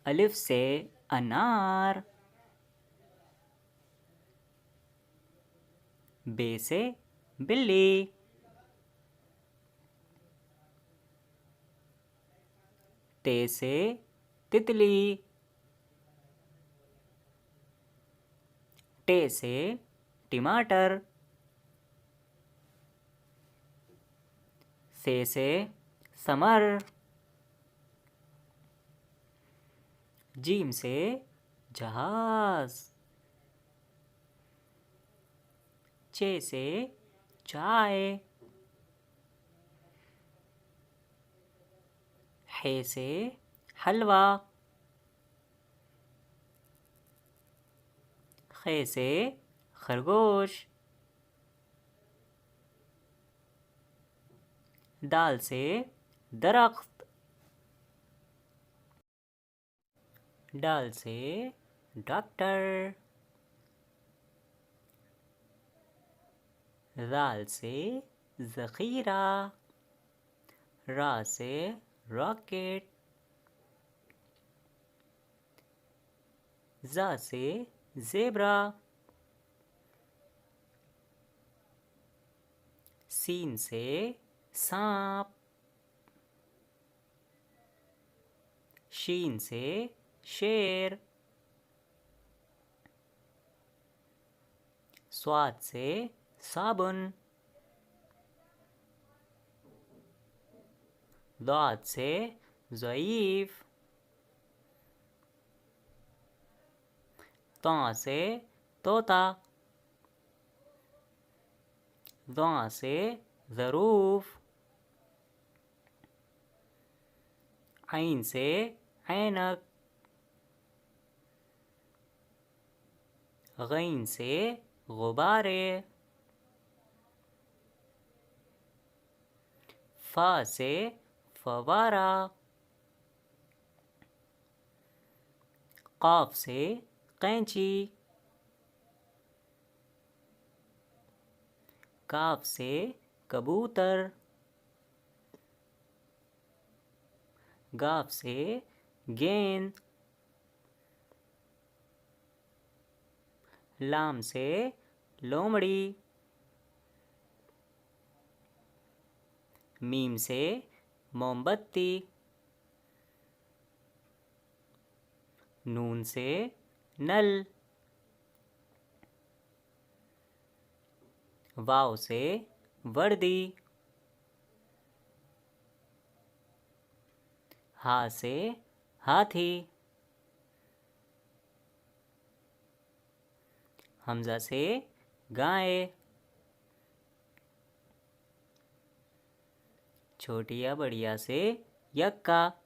अलिफ से अनार। बे से बिल्ली। ते से तितली। टे से टमाटर। से समर। जीम से जहाज। चे से चाय। हे से हलवा। खे से खरगोश। दाल से दरख्त। डाल से डॉक्टर। राल से ज़ख़ीरा। रा से रॉकेट। ज़ा से ज़ेब्रा। सीन से सांप। शीन से शेर। स्वाद से साबुन। दाद से ज़ईफ़। ता से तोता। ज़ा से ज़रूफ़। ऐन से ऐनक। गैन से गुब्बारे। फ़ा से फवारा। क़ाफ़ से कैंची। काफ से कबूतर। गाफ से गेंद। लाम से लोमड़ी। मीम से मोमबत्ती। नून से नल। वाव से वर्दी। हा से हाथी। हमजा से गाय। छोटिया बढ़िया से यक्का।